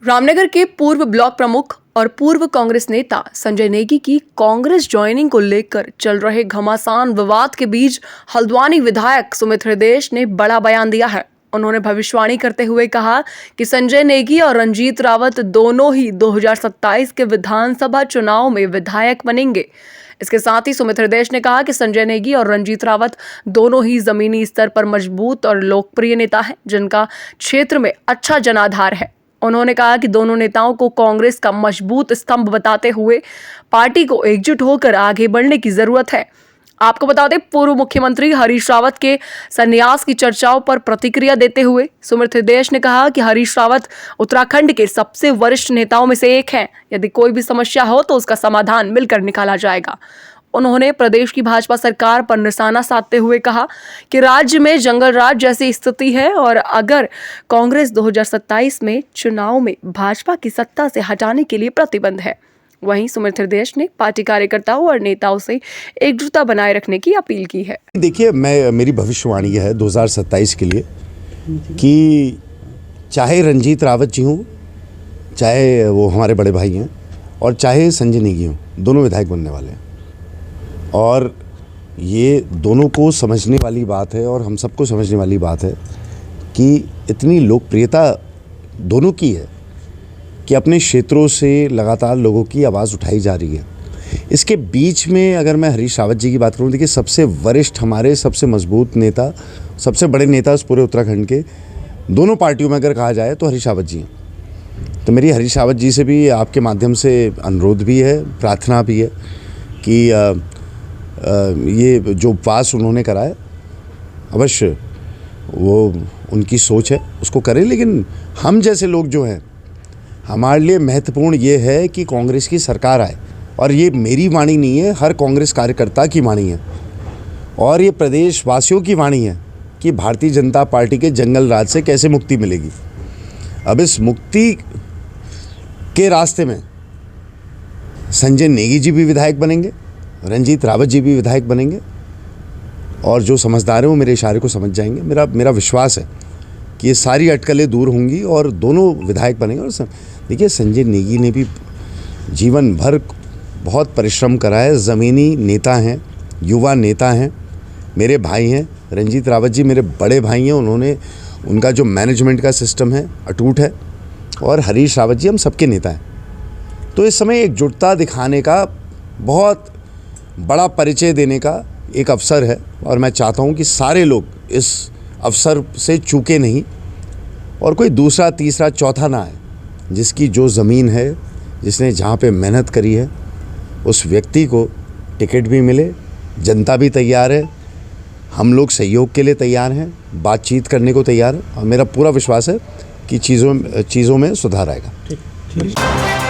रामनगर के पूर्व ब्लॉक प्रमुख और पूर्व कांग्रेस नेता संजय नेगी की कांग्रेस ज्वाइनिंग को लेकर चल रहे घमासान विवाद के बीच हल्द्वानी विधायक सुमित हृदयेश ने बड़ा बयान दिया है। उन्होंने भविष्यवाणी करते हुए कहा कि संजय नेगी और रंजीत रावत दोनों ही 2027 के विधानसभा चुनाव में विधायक बनेंगे। इसके साथ ही सुमित हृदयेश ने कहा कि संजय नेगी और रंजीत रावत दोनों ही जमीनी स्तर पर मजबूत और लोकप्रिय नेता हैं, जिनका क्षेत्र में अच्छा जनाधार है। उन्होंने कहा कि दोनों नेताओं को कांग्रेस का मजबूत स्तंभ बताते हुए पार्टी को एकजुट होकर आगे बढ़ने की जरूरत है। आपको बता दें, पूर्व मुख्यमंत्री हरीश रावत के संन्यास की चर्चाओं पर प्रतिक्रिया देते हुए सुमित हृदयेश ने कहा कि हरीश रावत उत्तराखंड के सबसे वरिष्ठ नेताओं में से एक हैं। यदि कोई भी समस्या हो तो उसका समाधान मिलकर निकाला जाएगा। उन्होंने प्रदेश की भाजपा सरकार पर निशाना साधते हुए कहा कि राज्य में जंगल राज जैसी स्थिति है और अगर कांग्रेस 2027 में चुनाव में भाजपा की सत्ता से हटाने के लिए प्रतिबद्ध है। वहीं सुमित हृदयेश ने पार्टी कार्यकर्ताओं और नेताओं से एकजुटता बनाए रखने की अपील की है। देखिए, मेरी भविष्यवाणी है 2027 के लिए कि चाहे रंजीत रावत जी हों, चाहे वो हमारे बड़े भाई हैं, और चाहे संजय नेगी हों, दोनों विधायक बनने वाले हैं। और ये दोनों को समझने वाली बात है और हम सबको समझने वाली बात है कि इतनी लोकप्रियता दोनों की है कि अपने क्षेत्रों से लगातार लोगों की आवाज़ उठाई जा रही है। इसके बीच में अगर मैं हरीश रावत जी की बात करूं, देखिए सबसे वरिष्ठ, हमारे सबसे मजबूत नेता, सबसे बड़े नेता इस पूरे उत्तराखंड के दोनों पार्टियों में अगर कहा जाए तो हरीश रावत जी हैं। तो मेरी हरीश रावत जी से भी आपके माध्यम से अनुरोध भी है, प्रार्थना भी है कि ये जो उपवास उन्होंने कराया, अवश्य वो उनकी सोच है, उसको करें। लेकिन हम जैसे लोग जो हैं, हमारे लिए महत्वपूर्ण ये है कि कांग्रेस की सरकार आए। और ये मेरी वाणी नहीं है, हर कांग्रेस कार्यकर्ता की वाणी है और ये प्रदेश वासियों की वाणी है कि भारतीय जनता पार्टी के जंगल राज से कैसे मुक्ति मिलेगी। अब इस मुक्ति के रास्ते में संजय नेगी जी भी विधायक बनेंगे, रंजीत रावत जी भी विधायक बनेंगे, और जो समझदार हैं वो मेरे इशारे को समझ जाएंगे। मेरा विश्वास है कि ये सारी अटकलें दूर होंगी और दोनों विधायक बनेंगे। और देखिए, संजय नेगी ने भी जीवन भर बहुत परिश्रम करा है, ज़मीनी नेता हैं, युवा नेता हैं, मेरे भाई हैं। रंजीत रावत जी मेरे बड़े भाई हैं, उनका जो मैनेजमेंट का सिस्टम है अटूट है। और हरीश रावत जी हम सबके नेता हैं। तो इस समय एकजुटता दिखाने का, बहुत बड़ा परिचय देने का एक अवसर है और मैं चाहता हूं कि सारे लोग इस अवसर से चूके नहीं और कोई दूसरा, तीसरा, चौथा ना आए। जिसकी जो ज़मीन है, जिसने जहाँ पे मेहनत करी है, उस व्यक्ति को टिकट भी मिले। जनता भी तैयार है, हम लोग सहयोग के लिए तैयार हैं, बातचीत करने को तैयार है और मेरा पूरा विश्वास है कि चीज़ों में सुधार आएगा। ठीक।